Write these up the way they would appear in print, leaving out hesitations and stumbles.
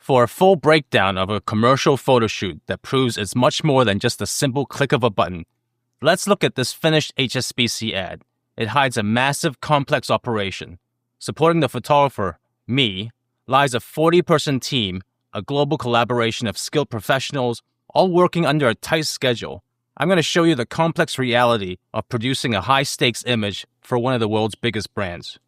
For a full breakdown of a commercial photo shoot that proves it's much more than just a simple click of a button, let's look at this finished HSBC ad. It hides a massive, complex operation. Supporting the photographer, me, lies a 40-person team, a global collaboration of skilled professionals, all working under a tight schedule. I'm going to show you the complex reality of producing a high-stakes image for one of the world's biggest brands.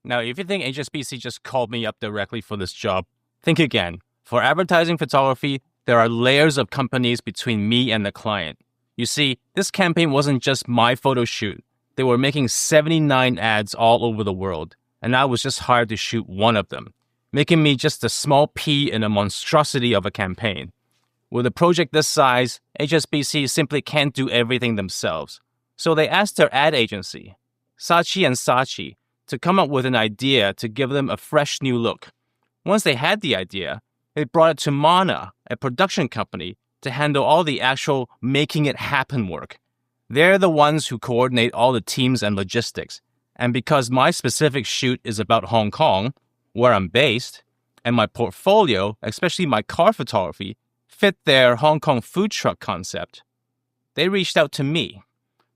Now, if you think HSBC just called me up directly for this job, think again. For advertising photography, there are layers of companies between me and the client. You see, this campaign wasn't just my photo shoot. They were making 79 ads all over the world, and I was just hired to shoot one of them, making me just a small pea in a monstrosity of a campaign. With a project this size, HSBC simply can't do everything themselves. So they asked their ad agency, Saatchi Saatchi, to come up with an idea to give them a fresh new look. Once they had the idea, they brought it to Mana, a production company, to handle all the actual making it happen work. They're the ones who coordinate all the teams and logistics. And because my specific shoot is about Hong Kong, where I'm based, and my portfolio, especially my car photography, fit their Hong Kong food truck concept, they reached out to me.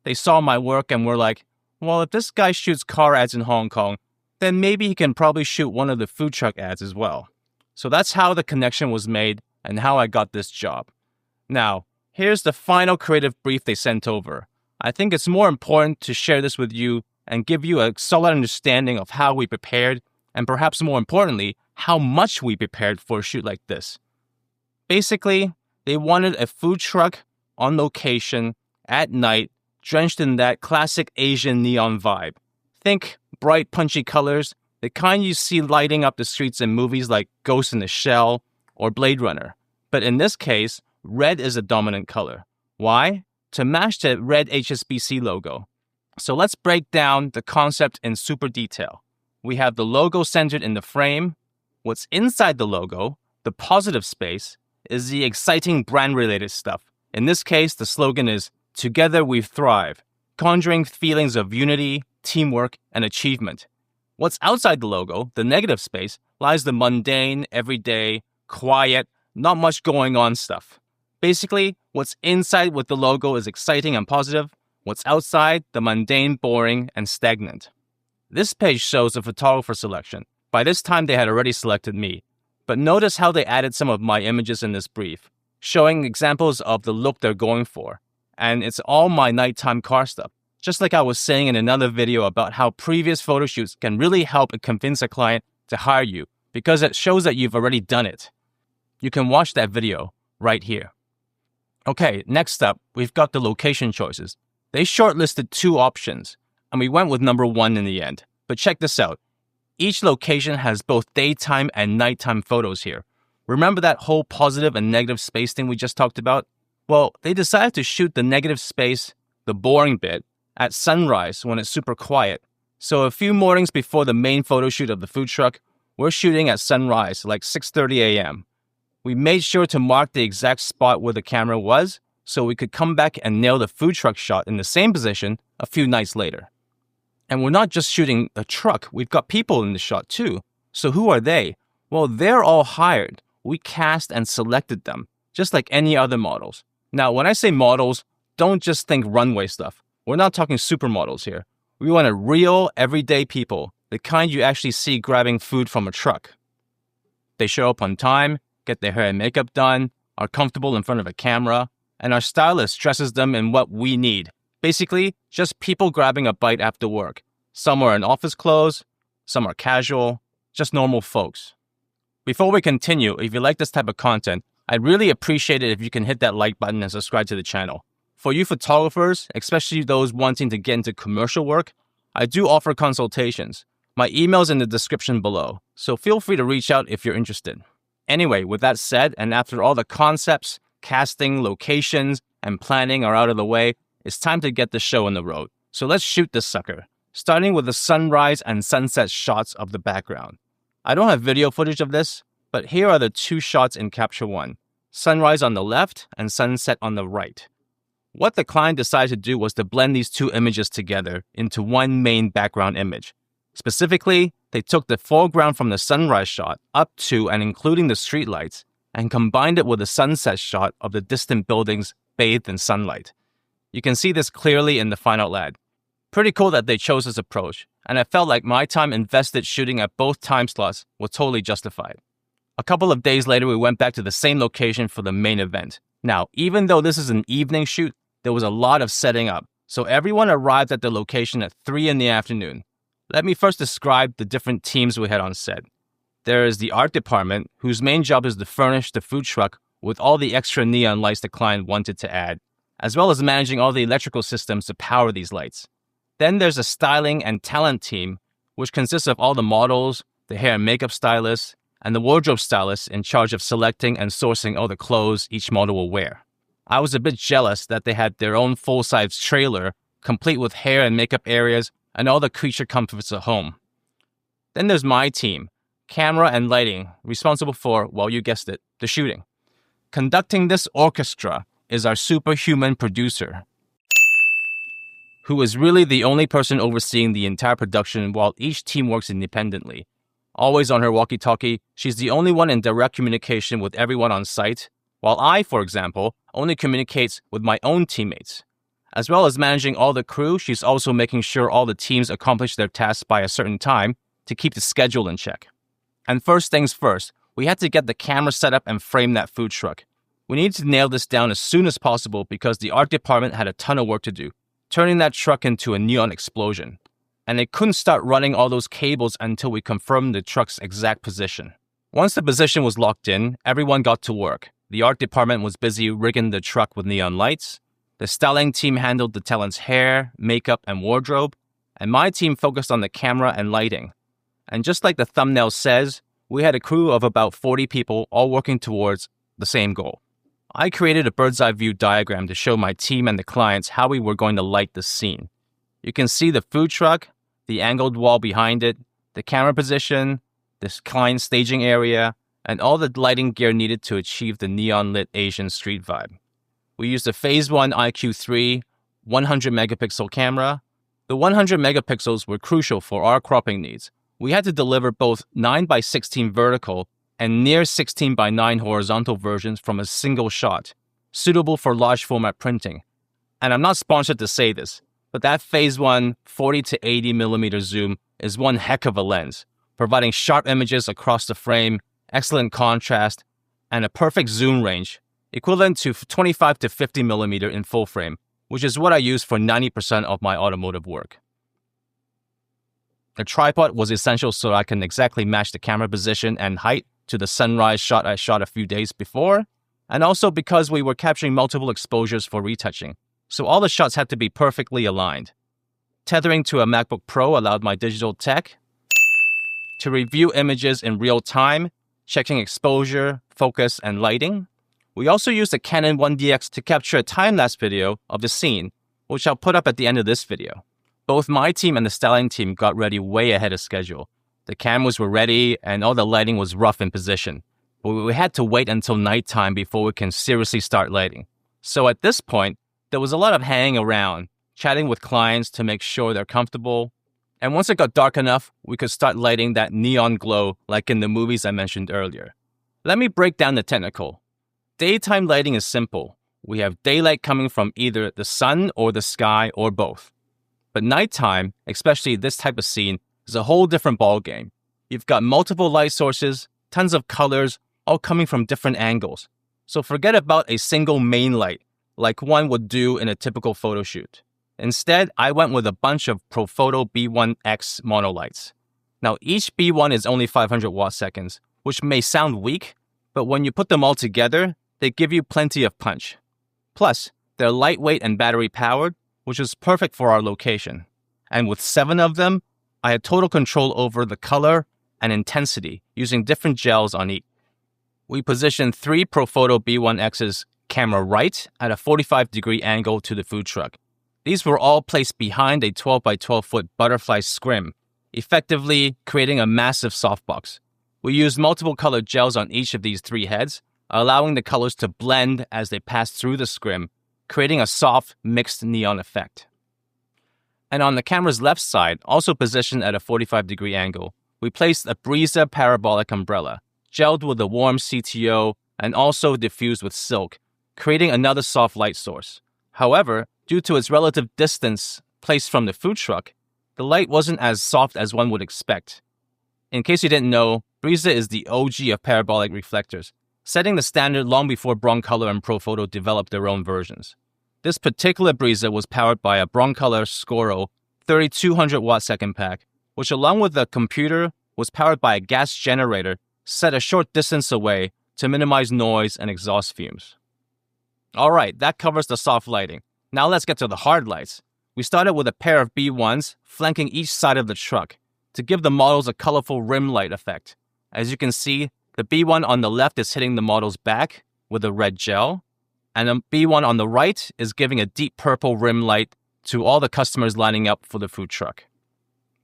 They saw my work and were like, well, if this guy shoots car ads in Hong Kong, then maybe he can probably shoot one of the food truck ads as well. So that's how the connection was made and how I got this job. Now, here's the final creative brief they sent over. I think it's more important to share this with you and give you a solid understanding of how we prepared, and perhaps more importantly, how much we prepared for a shoot like this. Basically, they wanted a food truck on location at night, drenched in that classic Asian neon vibe. Think bright, punchy colors, the kind you see lighting up the streets in movies like Ghost in the Shell or Blade Runner. But in this case, red is a dominant color. Why? To match the red HSBC logo. So let's break down the concept in super detail. We have the logo centered in the frame. What's inside the logo, the positive space, is the exciting brand-related stuff. In this case, the slogan is, "Together we thrive," conjuring feelings of unity, teamwork, and achievement. What's outside the logo, the negative space, lies the mundane, everyday, quiet, not much going on stuff. Basically, what's inside with the logo is exciting and positive. What's outside, the mundane, boring, and stagnant. This page shows the photographer selection. By this time, they had already selected me. But notice how they added some of my images in this brief, showing examples of the look they're going for. And it's all my nighttime car stuff. Just like I was saying in another video about how previous photo shoots can really help convince a client to hire you because it shows that you've already done it. You can watch that video right here. Okay, next up, we've got the location choices. They shortlisted 2 options, and we went with number 1 in the end. But check this out. Each location has both daytime and nighttime photos here. Remember that whole positive and negative space thing we just talked about? Well, they decided to shoot the negative space, the boring bit, at sunrise when it's super quiet. So a few mornings before the main photo shoot of the food truck, we're shooting at sunrise, like 6:30 a.m. We made sure to mark the exact spot where the camera was, so we could come back and nail the food truck shot in the same position a few nights later. And we're not just shooting a truck, we've got people in the shot too. So who are they? Well, they're all hired. We cast and selected them, just like any other models. Now, when I say models, don't just think runway stuff. We're not talking supermodels here. We want a real, everyday people, the kind you actually see grabbing food from a truck. They show up on time, get their hair and makeup done, are comfortable in front of a camera, and our stylist dresses them in what we need. Basically, just people grabbing a bite after work. Some are in office clothes, some are casual, just normal folks. Before we continue, if you like this type of content, I'd really appreciate it if you can hit that like button and subscribe to the channel. For you photographers, especially those wanting to get into commercial work, I do offer consultations. My email's in the description below, so feel free to reach out if you're interested. Anyway, with that said, and after all the concepts, casting, locations, and planning are out of the way, it's time to get the show on the road. So let's shoot this sucker, starting with the sunrise and sunset shots of the background. I don't have video footage of this, but here are the 2 shots in Capture One, sunrise on the left and sunset on the right. What the client decided to do was to blend these two images together into one main background image. Specifically, they took the foreground from the sunrise shot up to and including the streetlights and combined it with a sunset shot of the distant buildings bathed in sunlight. You can see this clearly in the final ad. Pretty cool that they chose this approach, and I felt like my time invested shooting at both time slots was totally justified. A couple of days later, we went back to the same location for the main event. Now, even though this is an evening shoot, there was a lot of setting up, so everyone arrived at the location at 3 in the afternoon. Let me first describe the different teams we had on set. There is the art department, whose main job is to furnish the food truck with all the extra neon lights the client wanted to add, as well as managing all the electrical systems to power these lights. Then there's a styling and talent team, which consists of all the models, the hair and makeup stylists, and the wardrobe stylists in charge of selecting and sourcing all the clothes each model will wear. I was a bit jealous that they had their own full-size trailer, complete with hair and makeup areas and all the creature comforts at home. Then there's my team, camera and lighting, responsible for, well, you guessed it, the shooting. Conducting this orchestra is our superhuman producer, who is really the only person overseeing the entire production while each team works independently. Always on her walkie-talkie, she's the only one in direct communication with everyone on site, while I, for example, only communicates with my own teammates. As well as managing all the crew, she's also making sure all the teams accomplish their tasks by a certain time to keep the schedule in check. And first things first, we had to get the camera set up and frame that food truck. We needed to nail this down as soon as possible because the art department had a ton of work to do, turning that truck into a neon explosion. And they couldn't start running all those cables until we confirmed the truck's exact position. Once the position was locked in, everyone got to work. The art department was busy rigging the truck with neon lights. The styling team handled the talent's hair, makeup, and wardrobe. And my team focused on the camera and lighting. And just like the thumbnail says, we had a crew of about 40 people all working towards the same goal. I created a bird's eye view diagram to show my team and the clients how we were going to light the scene. You can see the food truck, the angled wall behind it, the camera position, the client staging area, and all the lighting gear needed to achieve the neon-lit Asian street vibe. We used a Phase 1 IQ3 100 megapixel camera. The 100 megapixels were crucial for our cropping needs. We had to deliver both 9x16 vertical and near 16x9 horizontal versions from a single shot, suitable for large format printing. And I'm not sponsored to say this, but that Phase 1 40 to 80 millimeter zoom is one heck of a lens, providing sharp images across the frame, excellent contrast, and a perfect zoom range, equivalent to 25 to 50 millimeter in full frame, which is what I use for 90% of my automotive work. A tripod was essential so I can exactly match the camera position and height to the sunrise shot I shot a few days before, and also because we were capturing multiple exposures for retouching, so all the shots had to be perfectly aligned. Tethering to a MacBook Pro allowed my digital tech to review images in real time, checking exposure, focus, and lighting. We also used a Canon 1DX to capture a time-lapse video of the scene, which I'll put up at the end of this video. Both my team and the styling team got ready way ahead of schedule. The cameras were ready and all the lighting was rough in position, but we had to wait until nighttime before we can seriously start lighting. So at this point, there was a lot of hanging around, chatting with clients to make sure they're comfortable. And once it got dark enough, we could start lighting that neon glow like in the movies I mentioned earlier. Let me break down the technical. Daytime lighting is simple. We have daylight coming from either the sun or the sky or both. But nighttime, especially this type of scene, is a whole different ballgame. You've got multiple light sources, tons of colors, all coming from different angles. So forget about a single main light, like one would do in a typical photo shoot. Instead, I went with a bunch of Profoto B1X monolights. Now, each B1 is only 500 watt-seconds, which may sound weak, but when you put them all together, they give you plenty of punch. Plus, they're lightweight and battery-powered, which is perfect for our location. And with 7 of them, I had total control over the color and intensity using different gels on each. We positioned 3 Profoto B1Xs camera right at a 45-degree angle to the food truck. These were all placed behind a 12 by 12 foot butterfly scrim, effectively creating a massive softbox. We used multiple colored gels on each of these 3 heads, allowing the colors to blend as they pass through the scrim, creating a soft, mixed neon effect. And on the camera's left side, also positioned at a 45-degree angle, we placed a Breeza parabolic umbrella, gelled with a warm CTO and also diffused with silk, creating another soft light source. However, due to its relative distance placed from the food truck, the light wasn't as soft as one would expect. In case you didn't know, Breeza is the OG of parabolic reflectors, setting the standard long before Broncolor and Profoto developed their own versions. This particular Breeza was powered by a Broncolor Scoro 3200 watt second pack, which along with the computer was powered by a gas generator set a short distance away to minimize noise and exhaust fumes. Alright, that covers the soft lighting. Now let's get to the hard lights. We started with a pair of B1s flanking each side of the truck to give the models a colorful rim light effect. As you can see, the B1 on the left is hitting the model's back with a red gel, and the B1 on the right is giving a deep purple rim light to all the customers lining up for the food truck.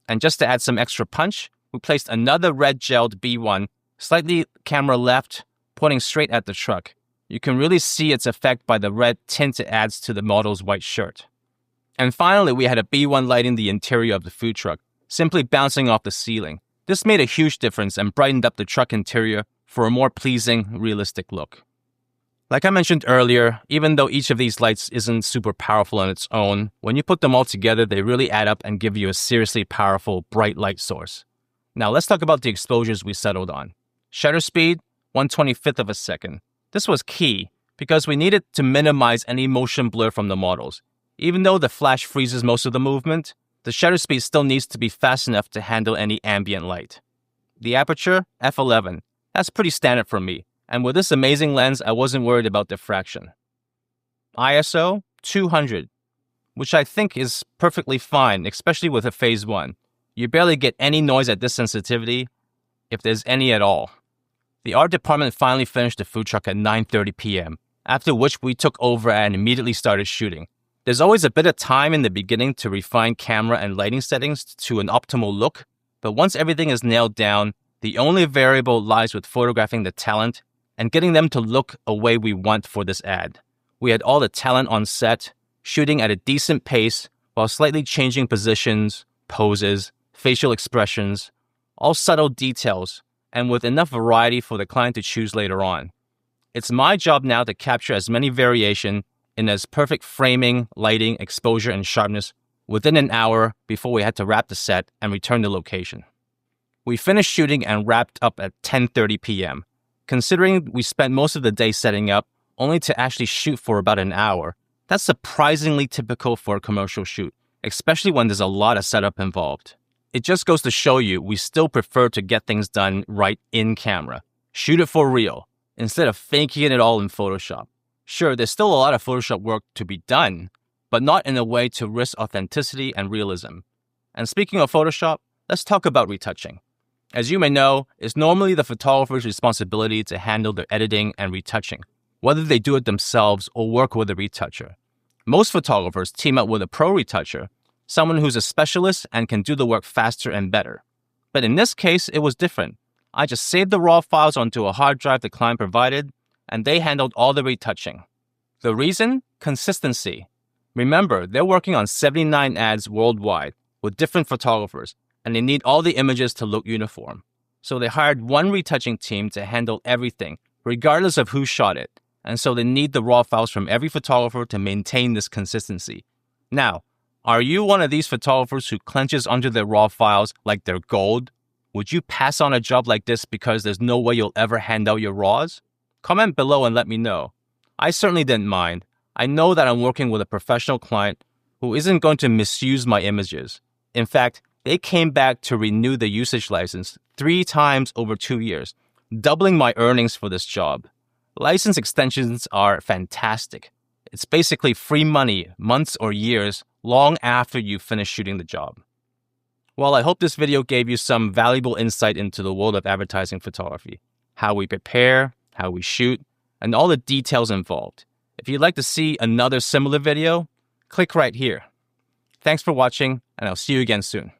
And just to add some extra punch, we placed another red gelled B1 slightly camera left, pointing straight at the truck. You can really see its effect by the red tint it adds to the model's white shirt. And finally, we had a B1 lighting the interior of the food truck, simply bouncing off the ceiling. This made a huge difference and brightened up the truck interior for a more pleasing, realistic look. Like I mentioned earlier, even though each of these lights isn't super powerful on its own, when you put them all together, they really add up and give you a seriously powerful, bright light source. Now let's talk about the exposures we settled on. Shutter speed, 1/25th of a second. This was key because we needed to minimize any motion blur from the models. Even though the flash freezes most of the movement, the shutter speed still needs to be fast enough to handle any ambient light. The aperture, f11. That's pretty standard for me, and with this amazing lens, I wasn't worried about diffraction. ISO, 200, which I think is perfectly fine, especially with a phase 1. You barely get any noise at this sensitivity, if there's any at all. The art department finally finished the food truck at 9:30 p.m., after which we took over and immediately started shooting. There's always a bit of time in the beginning to refine camera and lighting settings to an optimal look, but once everything is nailed down, the only variable lies with photographing the talent and getting them to look a way we want for this ad. We had all the talent on set, shooting at a decent pace while slightly changing positions, poses, facial expressions, all subtle details, and with enough variety for the client to choose later on. It's my job now to capture as many variation in as perfect framing, lighting, exposure, and sharpness within an hour before we had to wrap the set and return to location. We finished shooting and wrapped up at 10:30 p.m. Considering we spent most of the day setting up, only to actually shoot for about an hour, that's surprisingly typical for a commercial shoot, especially when there's a lot of setup involved. It just goes to show you we still prefer to get things done right in camera. Shoot it for real, instead of faking it all in Photoshop. Sure, there's still a lot of Photoshop work to be done, but not in a way to risk authenticity and realism. And speaking of Photoshop, let's talk about retouching. As you may know, it's normally the photographer's responsibility to handle the editing and retouching, whether they do it themselves or work with a retoucher. Most photographers team up with a pro retoucher, someone who's a specialist and can do the work faster and better. But in this case, it was different. I just saved the raw files onto a hard drive the client provided, and they handled all the retouching. The reason? Consistency. Remember, they're working on 79 ads worldwide with different photographers, and they need all the images to look uniform. So they hired one retouching team to handle everything, regardless of who shot it. And so they need the raw files from every photographer to maintain this consistency. Now, are you one of these photographers who clenches onto their raw files like they're gold? Would you pass on a job like this because there's no way you'll ever hand out your raws? Comment below and let me know. I certainly didn't mind. I know that I'm working with a professional client who isn't going to misuse my images. In fact, they came back to renew the usage license 3 times over 2 years, doubling my earnings for this job. License extensions are fantastic. It's basically free money, months or years, long after you finish shooting the job. Well, I hope this video gave you some valuable insight into the world of advertising photography, how we prepare, how we shoot, and all the details involved. If you'd like to see another similar video, click right here. Thanks for watching, and I'll see you again soon.